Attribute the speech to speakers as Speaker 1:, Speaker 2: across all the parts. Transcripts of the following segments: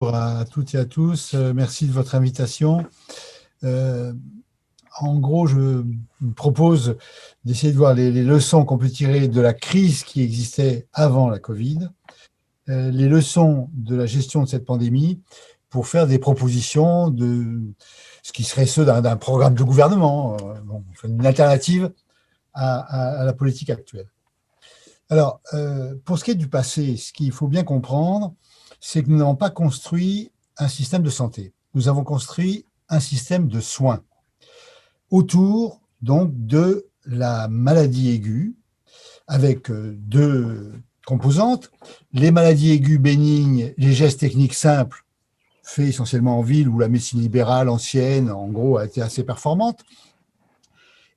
Speaker 1: Bonjour à toutes et à tous. Merci de votre invitation. Euh, En gros, je me propose d'essayer de voir les leçons qu'on peut tirer de la crise qui existait avant la Covid, les leçons de la gestion de cette pandémie pour faire des propositions de ce qui serait ceux d'un programme de gouvernement, une alternative à la politique actuelle. Alors, pour ce qui est du passé, ce qu'il faut bien comprendre, c'est que nous n'avons pas construit un système de santé. Nous avons construit un système de soins autour donc de la maladie aiguë, avec deux composantes. Les maladies aiguës bénignes, les gestes techniques simples, faits essentiellement en ville où la médecine libérale ancienne, en gros, a été assez performante.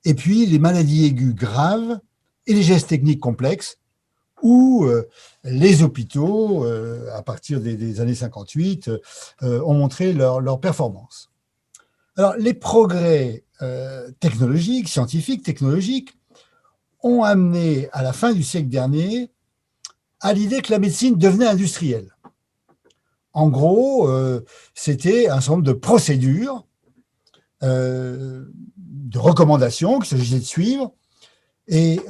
Speaker 1: Et puis les maladies aiguës graves et les gestes techniques complexes, où les hôpitaux, à partir des années 58, ont montré leur performance. Alors, les progrès technologiques, scientifiques, technologiques, ont amené, à la fin du siècle dernier, à l'idée que la médecine devenait industrielle. En gros, c'était un certain nombre de procédures, de recommandations qu'il s'agissait de suivre. Et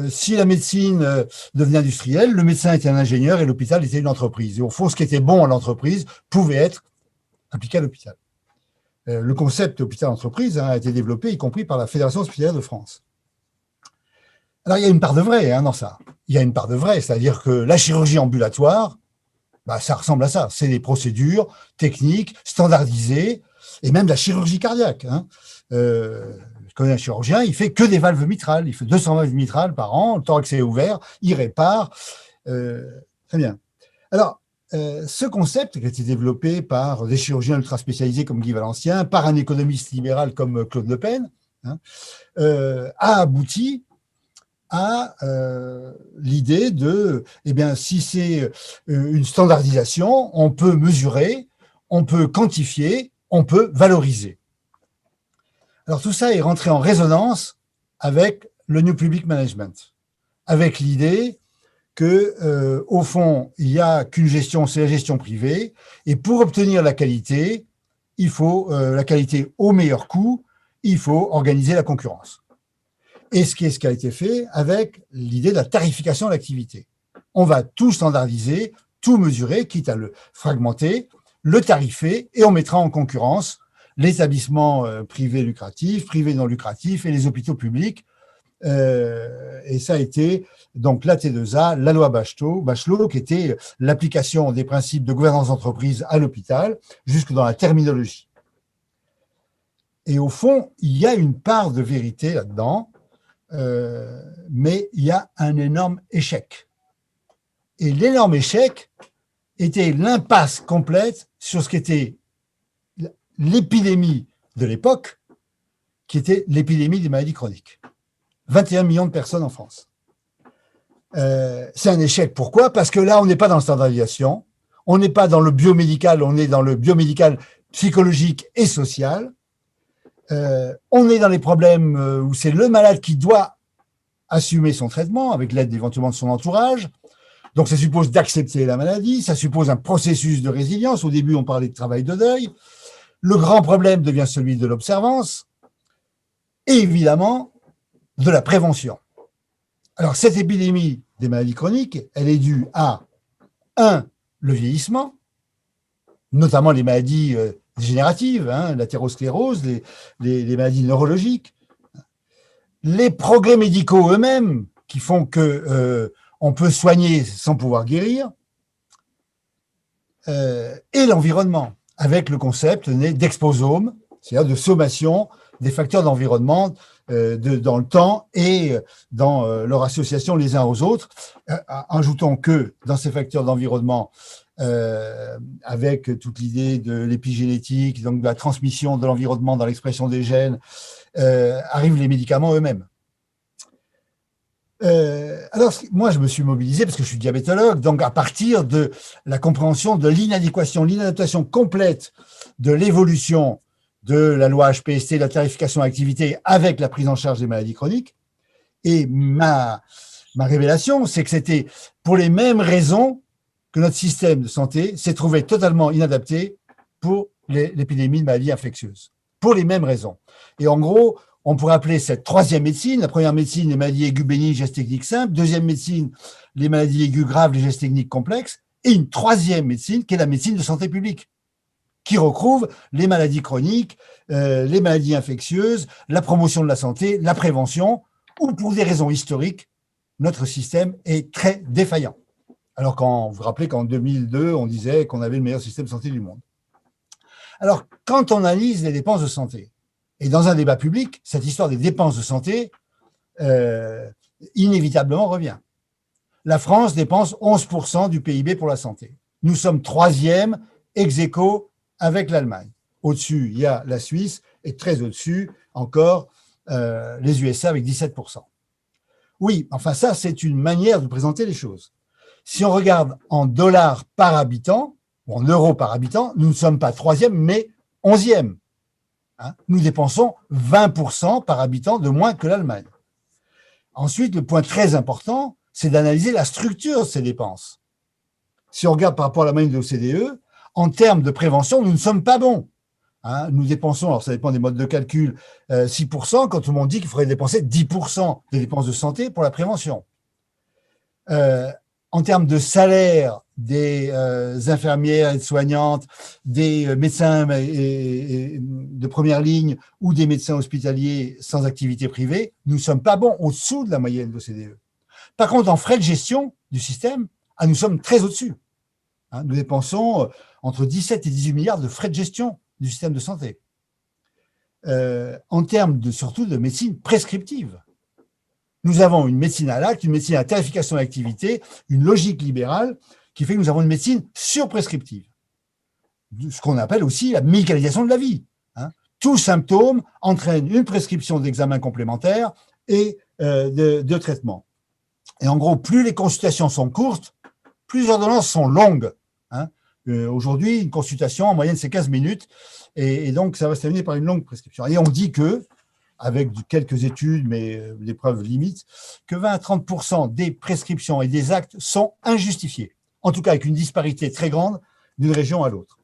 Speaker 1: si la médecine devenait industrielle, le médecin était un ingénieur et l'hôpital était une entreprise. Et au fond, ce qui était bon à l'entreprise pouvait être appliqué à l'hôpital. Le concept hôpital-entreprise a été développé, y compris par la Fédération hospitalière de France. Alors, il y a une part de vrai dans ça. Il y a une part de vrai, c'est-à-dire que la chirurgie ambulatoire, ça ressemble à ça. C'est des procédures techniques, standardisées, et même la chirurgie cardiaque. Je connais un chirurgien, il fait que des valves mitrales. Il fait 200 valves mitrales par an, le thorax est ouvert, il répare. Très bien. Alors, ce concept qui a été développé par des chirurgiens ultra spécialisés comme Guy Valencien, par un économiste libéral comme Claude Le Pen, a abouti à l'idée de, eh bien, si c'est une standardisation, on peut mesurer, on peut quantifier, on peut valoriser. Alors tout ça est rentré en résonance avec le New Public Management, avec l'idée que, au fond, il n'y a qu'une gestion, c'est la gestion privée, et pour obtenir la qualité, il faut la qualité au meilleur coût, il faut organiser la concurrence. Et ce qui a été fait avec l'idée de la tarification de l'activité. On va tout standardiser, tout mesurer, quitte à le fragmenter, le tarifer, et on mettra en concurrence l'établissement privé lucratif, privé non lucratif et les hôpitaux publics. Et ça a été donc la T2A, la loi Bachelot, qui était l'application des principes de gouvernance d'entreprise à l'hôpital, jusque dans la terminologie. Et au fond, il y a une part de vérité là-dedans, mais il y a un énorme échec. Et l'énorme échec était l'impasse complète sur ce qu'était l'épidémie de l'époque, qui était l'épidémie des maladies chroniques. 21 millions de personnes en France. C'est un échec. Pourquoi? Parce que là, on n'est pas dans la standardisation, on n'est pas dans le biomédical, on est dans le biomédical psychologique et social. On est dans les problèmes où c'est le malade qui doit assumer son traitement avec l'aide éventuellement de son entourage. Donc, ça suppose d'accepter la maladie, ça suppose un processus de résilience. Au début, on parlait de travail de deuil. Le grand problème devient celui de l'observance et évidemment de la prévention. Alors, cette épidémie des maladies chroniques, elle est due à, le vieillissement, notamment les maladies dégénératives, l'athérosclérose, les maladies neurologiques, les progrès médicaux eux-mêmes qui font que on peut soigner sans pouvoir guérir, et l'environnement, avec le concept né d'exposome, c'est-à-dire de sommation des facteurs d'environnement dans le temps et dans leur association les uns aux autres. Ajoutons que dans ces facteurs d'environnement, avec toute l'idée de l'épigénétique, donc de la transmission de l'environnement dans l'expression des gènes, arrivent les médicaments eux-mêmes. Alors, moi, je me suis mobilisé parce que je suis diabétologue, donc à partir de la compréhension de l'inadaptation complète de l'évolution de la loi HPST, la tarification à l'activité avec la prise en charge des maladies chroniques. Et ma révélation, c'est que c'était pour les mêmes raisons que notre système de santé s'est trouvé totalement inadapté pour l'épidémie de maladies infectieuses, pour les mêmes raisons. Et en gros, on pourrait appeler cette troisième médecine, la première médecine, les maladies aiguës bénignes, gestes techniques simples, deuxième médecine, les maladies aiguës graves, les gestes techniques complexes, et une troisième médecine qui est la médecine de santé publique, qui recouvre les maladies chroniques, les maladies infectieuses, la promotion de la santé, la prévention, où pour des raisons historiques, notre système est très défaillant. Alors vous vous rappelez qu'en 2002, on disait qu'on avait le meilleur système de santé du monde. Alors, quand on analyse les dépenses de santé, et dans un débat public, cette histoire des dépenses de santé, inévitablement revient. La France dépense 11% du PIB pour la santé. Nous sommes troisième ex aequo avec l'Allemagne. Au-dessus, il y a la Suisse, et très au-dessus, encore, les USA avec 17%. Oui, enfin ça, c'est une manière de présenter les choses. Si on regarde en dollars par habitant, ou en euros par habitant, nous ne sommes pas troisième, mais 11e. Nous dépensons 20% par habitant de moins que l'Allemagne. Ensuite, le point très important, c'est d'analyser la structure de ces dépenses. Si on regarde par rapport à la moyenne de l'OCDE, en termes de prévention, nous ne sommes pas bons. Nous dépensons, alors ça dépend des modes de calcul, 6%, quand tout le monde dit qu'il faudrait dépenser 10% des dépenses de santé pour la prévention. En termes de salaire des infirmières et soignantes, des médecins de première ligne ou des médecins hospitaliers sans activité privée, nous ne sommes pas bons, au-dessous de la moyenne de l'OCDE. Par contre, en frais de gestion du système, nous sommes très au-dessus. Nous dépensons entre 17 et 18 milliards de frais de gestion du système de santé. En termes surtout de médecine prescriptive. Nous avons une médecine à l'acte, une médecine à tarification d'activité, une logique libérale qui fait que nous avons une médecine surprescriptive. Ce qu'on appelle aussi la médicalisation de la vie. Tout symptôme entraîne une prescription d'examen complémentaire et de traitement. Et en gros, plus les consultations sont courtes, plus les ordonnances sont longues. Aujourd'hui, une consultation, en moyenne, c'est 15 minutes. Et donc, ça va se terminer par une longue prescription. Et on dit que, avec quelques études, mais des preuves limites, que 20 à 30% des prescriptions et des actes sont injustifiés. En tout cas, avec une disparité très grande d'une région à l'autre.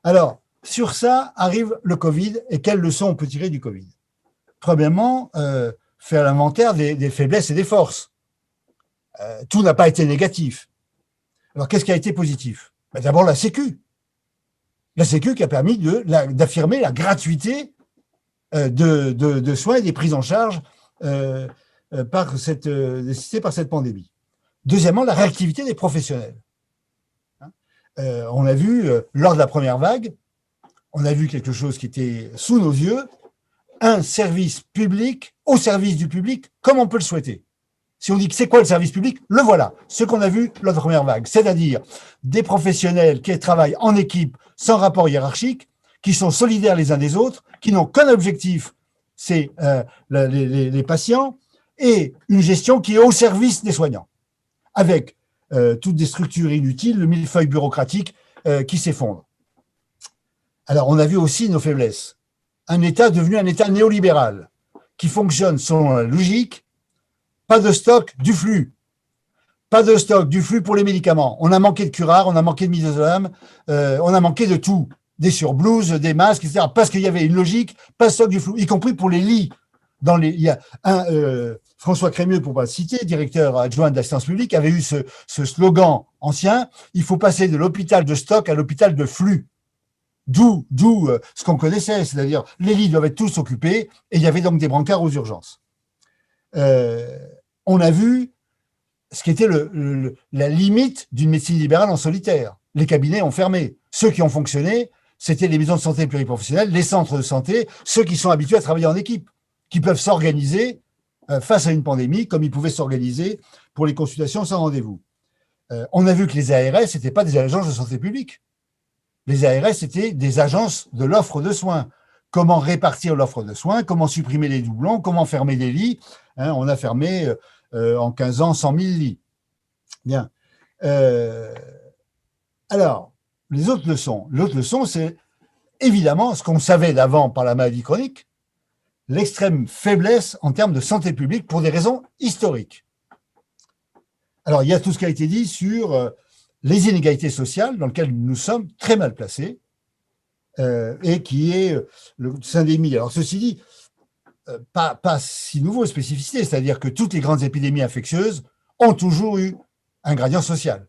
Speaker 1: Alors, sur ça arrive le Covid. Et quelles leçons on peut tirer du Covid? Premièrement, faire l'inventaire des faiblesses et des forces. Tout n'a pas été négatif. Alors, qu'est-ce qui a été positif? D'abord, la Sécu. La Sécu qui a permis d'affirmer la gratuité de soins et des prises en charge nécessitées par cette pandémie. Deuxièmement, la réactivité des professionnels. On a vu, lors de la première vague, on a vu quelque chose qui était sous nos yeux, un service public au service du public, comme on peut le souhaiter. Si on dit que c'est quoi le service public, le voilà, ce qu'on a vu lors de la première vague, c'est-à-dire des professionnels qui travaillent en équipe sans rapport hiérarchique, qui sont solidaires les uns des autres, qui n'ont qu'un objectif, c'est les patients, et une gestion qui est au service des soignants, avec toutes des structures inutiles, le millefeuille bureaucratique qui s'effondre. Alors, on a vu aussi nos faiblesses. Un État devenu un État néolibéral, qui fonctionne selon la logique, pas de stock, du flux. Pas de stock, du flux pour les médicaments. On a manqué de curare, on a manqué de midazolam, on a manqué de tout. Des surblouses, des masques, etc. Parce qu'il y avait une logique, pas de stock, du flux, y compris pour les lits. Il y a François Crémieux, pour ne pas le citer, directeur adjoint de l'assistance publique, avait eu ce slogan ancien, il faut passer de l'hôpital de stock à l'hôpital de flux. D'où ce qu'on connaissait, c'est-à-dire les lits doivent être tous occupés, et il y avait donc des brancards aux urgences. On a vu ce qui était la limite d'une médecine libérale en solitaire. Les cabinets ont fermé. Ceux qui ont fonctionné, c'était les maisons de santé pluriprofessionnelles, les centres de santé, ceux qui sont habitués à travailler en équipe, qui peuvent s'organiser face à une pandémie, comme ils pouvaient s'organiser pour les consultations sans rendez-vous. On a vu que les ARS n'étaient pas des agences de santé publique. Les ARS étaient des agences de l'offre de soins. Comment répartir l'offre de soins, comment supprimer les doublons, comment fermer les lits. On a fermé en 15 ans 100 000 lits. Bien. Alors, les autres leçons. L'autre leçon, c'est évidemment ce qu'on savait d'avant par la maladie chronique, l'extrême faiblesse en termes de santé publique pour des raisons historiques. Alors, il y a tout ce qui a été dit sur les inégalités sociales dans lesquelles nous sommes très mal placés et qui est le syndémie. Alors, ceci dit, pas si nouveau spécificité, c'est-à-dire que toutes les grandes épidémies infectieuses ont toujours eu un gradient social.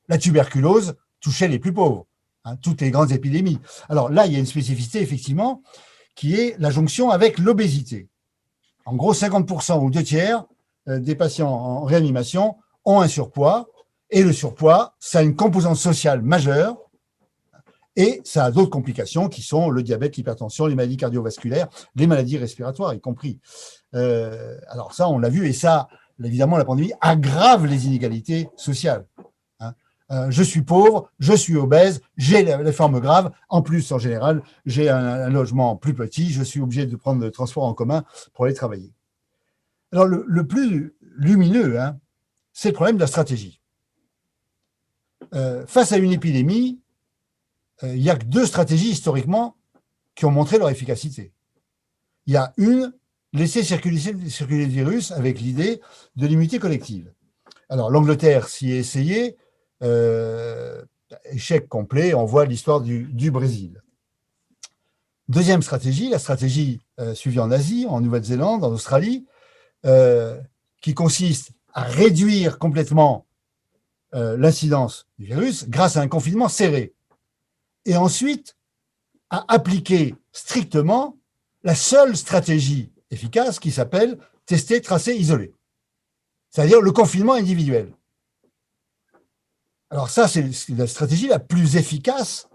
Speaker 1: La tuberculose touchait les plus pauvres, hein, toutes les grandes épidémies. Alors là, il y a une spécificité, effectivement, qui est la jonction avec l'obésité. En gros, 50% ou 2/3 des patients en réanimation ont un surpoids, et le surpoids, ça a une composante sociale majeure, et ça a d'autres complications qui sont le diabète, l'hypertension, les maladies cardiovasculaires, les maladies respiratoires y compris. Alors ça, on l'a vu, et ça, évidemment, la pandémie aggrave les inégalités sociales. Hein. Je suis pauvre, je suis obèse, j'ai les formes graves. En plus, en général, j'ai un logement plus petit, je suis obligé de prendre le transport en commun pour aller travailler. Alors, le plus lumineux, hein, c'est le problème de la stratégie. Face à une épidémie, il n'y a que 2 stratégies historiquement qui ont montré leur efficacité. Il y a une, laisser circuler le virus avec l'idée de l'immunité collective. Alors, l'Angleterre s'y est essayée, échec complet, on voit l'histoire du Brésil. Deuxième stratégie, la stratégie suivie en Asie, en Nouvelle-Zélande, en Australie, qui consiste à réduire complètement l'incidence du virus grâce à un confinement serré. Et ensuite, à appliquer strictement la seule stratégie efficace qui s'appelle tester, tracer, isoler. C'est-à-dire le confinement individuel. Alors ça, c'est la stratégie la plus efficace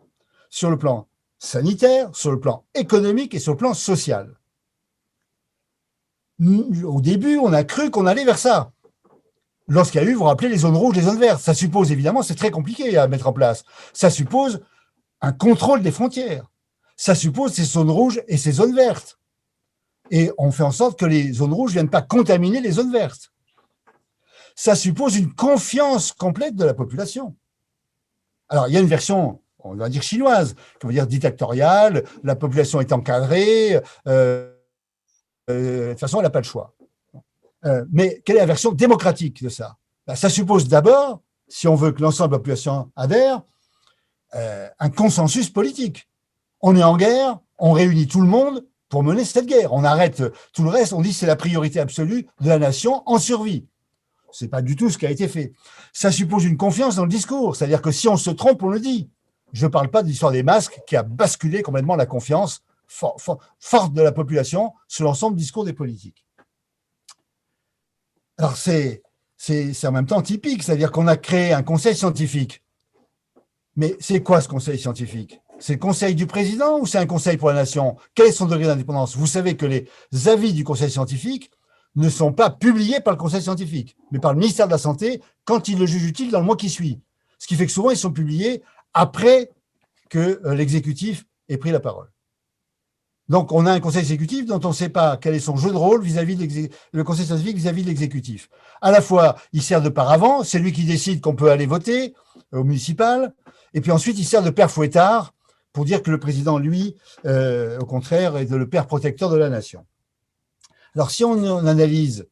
Speaker 1: sur le plan sanitaire, sur le plan économique et sur le plan social. Au début, on a cru qu'on allait vers ça. Lorsqu'il y a eu, vous vous rappelez, les zones rouges, les zones vertes. Ça suppose, évidemment, c'est très compliqué à mettre en place. Ça suppose un contrôle des frontières. Ça suppose ces zones rouges et ces zones vertes. Et on fait en sorte que les zones rouges ne viennent pas contaminer les zones vertes. Ça suppose une confiance complète de la population. Alors, il y a une version, on va dire chinoise, qui veut dire dictatoriale, la population est encadrée, de toute façon, elle n'a pas le choix. Mais quelle est la version démocratique de ça? Ça suppose d'abord, si on veut que l'ensemble de la population adhère, un consensus politique. On est en guerre, on réunit tout le monde pour mener cette guerre. On arrête tout le reste, on dit que c'est la priorité absolue de la nation en survie. Ce n'est pas du tout ce qui a été fait. Ça suppose une confiance dans le discours, c'est-à-dire que si on se trompe, on le dit. Je ne parle pas de l'histoire des masques qui a basculé complètement la confiance forte de la population sur l'ensemble du discours des politiques. Alors c'est en même temps typique, c'est-à-dire qu'on a créé un conseil scientifique. Mais c'est quoi ce conseil scientifique? C'est le conseil du président ou c'est un conseil pour la nation? Quel est son degré d'indépendance? Vous savez que les avis du conseil scientifique ne sont pas publiés par le conseil scientifique, mais par le ministère de la Santé quand il le juge utile dans le mois qui suit. Ce qui fait que souvent, ils sont publiés après que l'exécutif ait pris la parole. Donc, on a un conseil exécutif dont on ne sait pas quel est son jeu de rôle vis-à-vis de le conseil scientifique vis-à-vis de l'exécutif. À la fois, il sert de paravent, c'est lui qui décide qu'on peut aller voter au municipal, et puis ensuite, il sert de père fouettard pour dire que le président, lui, au contraire, est le père protecteur de la nation. Alors, si on analyse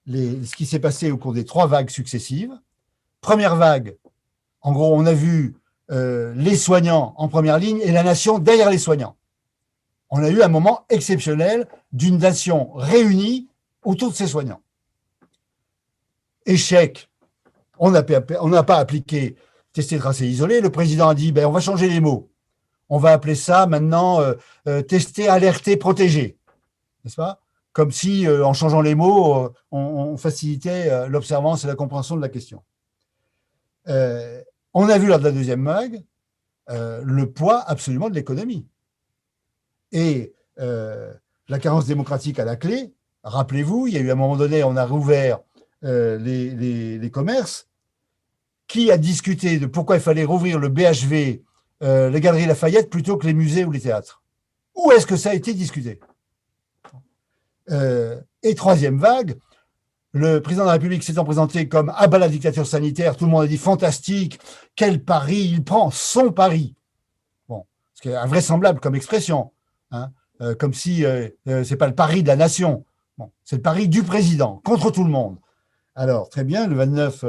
Speaker 1: ce qui s'est passé au cours des 3 vagues successives, première vague, en gros, on a vu les soignants en première ligne et la nation derrière les soignants. On a eu un moment exceptionnel d'une nation réunie autour de ses soignants. Échec, on n'a pas appliqué tester, tracer, isoler. Le président a dit, on va changer les mots. On va appeler ça maintenant tester, alerter, protéger. N'est-ce pas? Comme si, en changeant les mots, on facilitait l'observance et la compréhension de la question. On a vu lors de la deuxième vague le poids absolument de l'économie. Et la carence démocratique à la clé, rappelez-vous, il y a eu à un moment donné, on a rouvert les commerces. Qui a discuté de pourquoi il fallait rouvrir le BHV, les Galeries Lafayette, plutôt que les musées ou les théâtres? Où est-ce que ça a été discuté? Et troisième vague, le président de la République s'étant présenté comme « ah bah la dictature sanitaire », tout le monde a dit « fantastique, quel pari, il prend son pari ». Bon, ce qui est invraisemblable comme expression, hein, comme si c'est pas le pari de la nation. Bon, c'est le pari du président, contre tout le monde. Alors, très bien, le 29,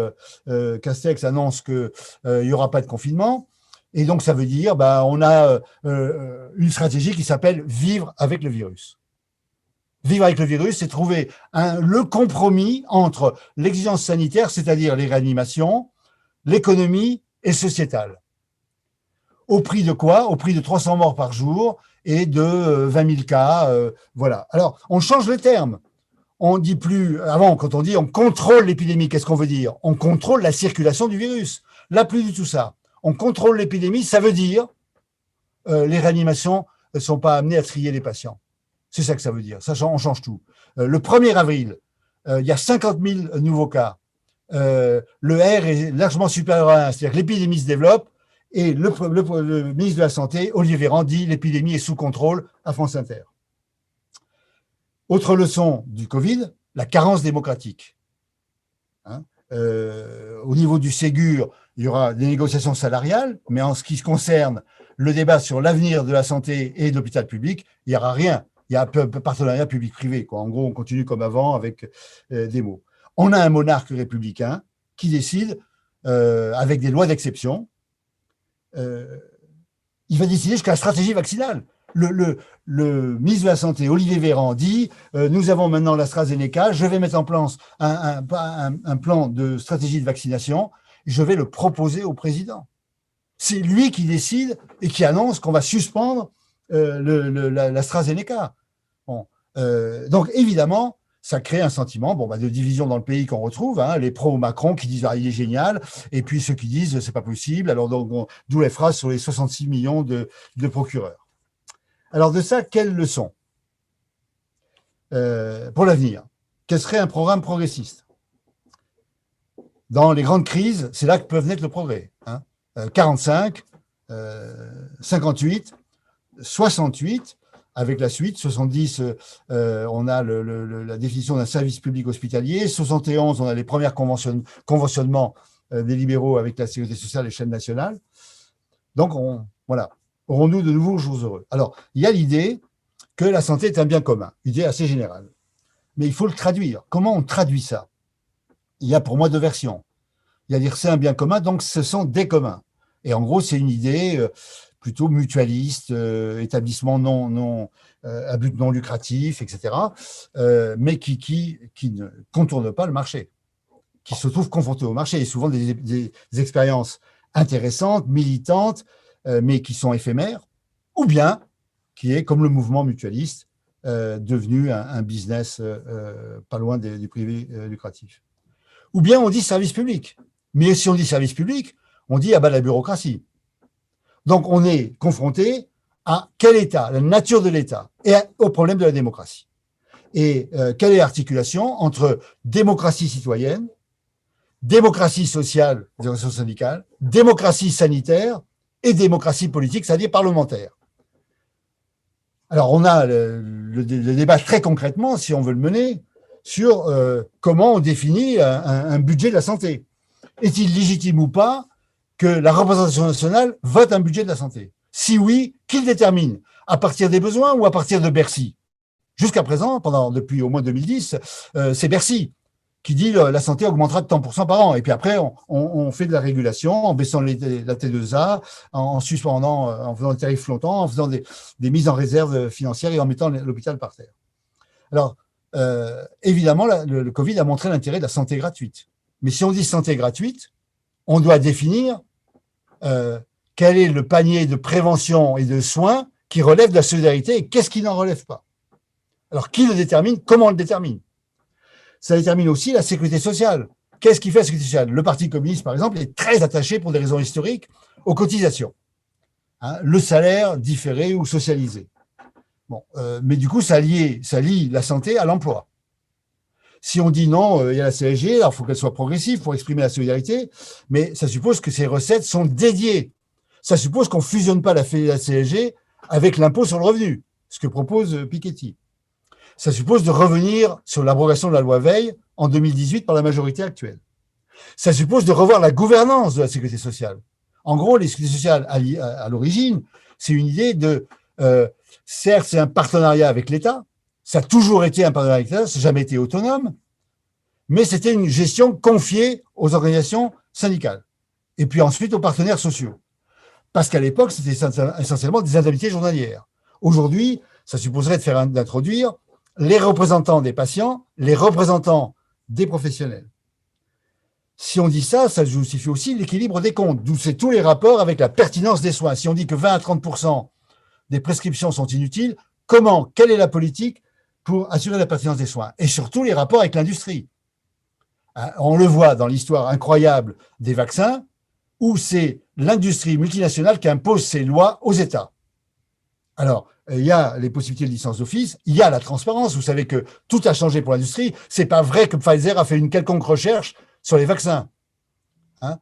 Speaker 1: Castex annonce qu'il n'y aura pas de confinement. Et donc, ça veut dire on a une stratégie qui s'appelle vivre avec le virus. Vivre avec le virus, c'est trouver le compromis entre l'exigence sanitaire, c'est-à-dire les réanimations, l'économie et sociétale. Au prix de quoi? Au prix de 300 morts par jour et de 20 000 cas. Voilà. Alors, on change les termes. On dit plus, avant, quand on dit on contrôle l'épidémie, qu'est-ce qu'on veut dire? On contrôle la circulation du virus. Là, plus du tout ça. On contrôle l'épidémie, ça veut dire les réanimations ne sont pas amenées à trier les patients. C'est ça que ça veut dire. Ça, on change tout. Le 1er avril, il y a 50 000 nouveaux cas. Le R est largement supérieur à 1, c'est-à-dire que l'épidémie se développe. Et le ministre de la Santé, Olivier Véran, dit l'épidémie est sous contrôle à France Inter. Autre leçon du Covid, la carence démocratique. Au niveau du Ségur, il y aura des négociations salariales, mais en ce qui concerne le débat sur l'avenir de la santé et de l'hôpital public, il n'y aura rien. Il y a un peu partenariat public-privé. En gros, on continue comme avant avec des mots. On a un monarque républicain qui décide, avec des lois d'exception, il va décider jusqu'à la stratégie vaccinale. Le ministre de la Santé, Olivier Véran, dit nous avons maintenant l'AstraZeneca, je vais mettre en place un plan de stratégie de vaccination, je vais le proposer au président. C'est lui qui décide et qui annonce qu'on va suspendre l'AstraZeneca. Bon, donc évidemment, ça crée un sentiment de division dans le pays qu'on retrouve, les pro-Macron qui disent il est génial, et puis ceux qui disent c'est pas possible, alors d'où les phrases sur les 66 millions de procureurs. Alors de ça, quelle leçon pour l'avenir? Quel serait un programme progressiste? Dans les grandes crises, c'est là que peuvent naître le progrès. 45, 58, 68, avec la suite, 70, on a la définition d'un service public hospitalier, 71, on a les premiers conventionnements des libéraux avec la sécurité sociale et chaîne nationale. Donc, voilà, aurons-nous de nouveaux jours heureux? Alors, il y a l'idée que la santé est un bien commun, idée assez générale. Mais il faut le traduire. Comment on traduit ça? Il y a pour moi deux versions. Il y a dire c'est un bien commun, donc ce sont des communs. Et en gros, c'est une idée plutôt mutualiste, établissement à but non lucratif, etc., mais qui ne contourne pas le marché, qui se trouve confronté au marché, et souvent des expériences intéressantes, militantes, mais qui sont éphémères, ou bien qui est, comme le mouvement mutualiste, devenu un business pas loin du privé lucratif. Ou bien on dit service public. Mais si on dit service public, on dit la bureaucratie. Donc on est confronté à quel État, la nature de l'État, et au problème de la démocratie. Et quelle est l'articulation entre démocratie citoyenne, démocratie sociale, des organisations syndicales, démocratie sanitaire et démocratie politique, c'est-à-dire parlementaire. Alors on a le débat très concrètement, si on veut le mener, sur comment on définit un budget de la santé. Est-il légitime ou pas que la représentation nationale vote un budget de la santé? Si oui, qui le détermine? À partir des besoins ou à partir de Bercy? Jusqu'à présent, depuis au moins 2010, c'est Bercy qui dit la santé augmentera de tant % par an. Et puis après, on fait de la régulation en baissant la T2A, en suspendant, en faisant des tarifs flottants, en faisant des mises en réserve financières et en mettant l'hôpital par terre. Alors, évidemment, le Covid a montré l'intérêt de la santé gratuite. Mais si on dit santé gratuite, on doit définir quel est le panier de prévention et de soins qui relève de la solidarité et qu'est-ce qui n'en relève pas. Alors, qui le détermine? Comment on le détermine? Ça détermine aussi la sécurité sociale. Qu'est-ce qui fait la sécurité sociale? Le Parti communiste, par exemple, est très attaché, pour des raisons historiques, aux cotisations. Le salaire différé ou socialisé. Bon, mais du coup, ça lie la santé à l'emploi. Si on dit non, il y a la CSG, alors il faut qu'elle soit progressive pour exprimer la solidarité, mais ça suppose que ces recettes sont dédiées. Ça suppose qu'on ne fusionne pas la CSG avec l'impôt sur le revenu, ce que propose Piketty. Ça suppose de revenir sur l'abrogation de la loi Veil en 2018 par la majorité actuelle. Ça suppose de revoir la gouvernance de la sécurité sociale. En gros, les sécurités sociales, à l'origine, c'est une idée de... certes, c'est un partenariat avec l'État. Ça a toujours été un partenariat avec l'État, ça n'a jamais été autonome. mais c'était une gestion confiée aux organisations syndicales et puis ensuite aux partenaires sociaux. Parce qu'à l'époque, c'était essentiellement des indemnités journalières. Aujourd'hui, ça supposerait d'introduire les représentants des patients, les représentants des professionnels. Si on dit ça, ça justifie aussi l'équilibre des comptes, d'où c'est tous les rapports avec la pertinence des soins. Si on dit que 20 à 30% des prescriptions sont inutiles, quelle est la politique pour assurer la pertinence des soins? Et surtout les rapports avec l'industrie. On le voit dans l'histoire incroyable des vaccins, où c'est l'industrie multinationale qui impose ses lois aux États. Alors, il y a les possibilités de licence d'office, il y a la transparence. Vous savez que tout a changé pour l'industrie. C'est pas vrai que Pfizer a fait une quelconque recherche sur les vaccins.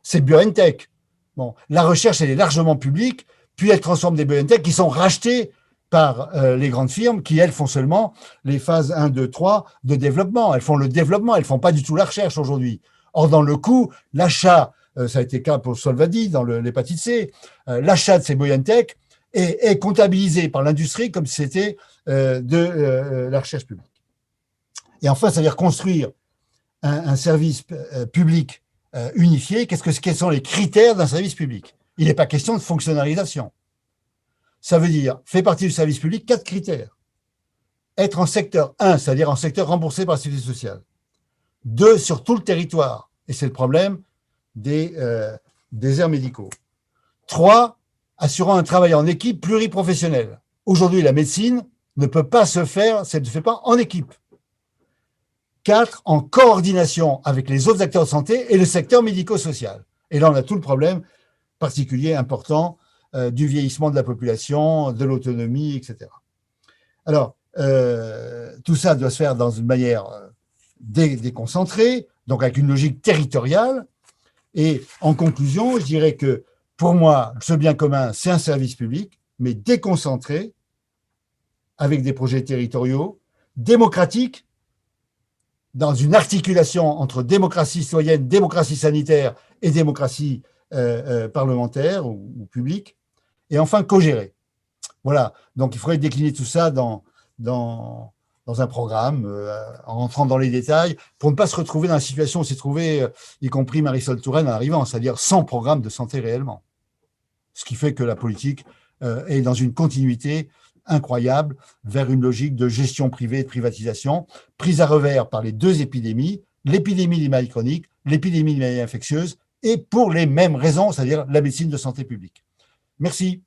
Speaker 1: C'est BioNTech. Bon, la recherche, elle est largement publique, puis elle transforme des BioNTech qui sont rachetés par les grandes firmes qui, elles, font seulement les phases 1, 2, 3 de développement. Elles font le développement, elles ne font pas du tout la recherche aujourd'hui. Or, dans le coût, l'achat, ça a été le cas pour Solvadi dans l'hépatite C, l'achat de ces BioNTech est comptabilisé par l'industrie comme si c'était de la recherche publique. Et enfin, ça veut dire construire un service public unifié. Quels sont les critères d'un service public? Il n'est pas question de fonctionnalisation. Ça veut dire, fait partie du service public, 4 critères. Être en secteur 1, c'est-à-dire en secteur remboursé par la sécurité sociale. 2, sur tout le territoire. Et c'est le problème des déserts médicaux. 3, assurant un travail en équipe pluriprofessionnel. Aujourd'hui, la médecine ne peut pas se faire, ça ne se fait pas en équipe. 4, en coordination avec les autres acteurs de santé et le secteur médico-social. Et là, on a tout le problème particulier, important, du vieillissement de la population, de l'autonomie, etc. Alors, tout ça doit se faire dans une manière déconcentrée, donc avec une logique territoriale. Et en conclusion, je dirais que pour moi, ce bien commun, c'est un service public, mais déconcentré, avec des projets territoriaux, démocratiques, dans une articulation entre démocratie citoyenne, démocratie sanitaire et démocratie parlementaire ou publique, et enfin co-géré. Voilà, donc il faudrait décliner tout ça dans un programme, en rentrant dans les détails, pour ne pas se retrouver dans la situation où s'est trouvé, y compris Marisol Touraine en arrivant, c'est-à-dire sans programme de santé réellement. Ce qui fait que la politique est dans une continuité incroyable vers une logique de gestion privée et de privatisation, prise à revers par les deux épidémies, l'épidémie des maladies chroniques, l'épidémie des maladies infectieuses, et pour les mêmes raisons, c'est-à-dire la médecine de santé publique. Merci.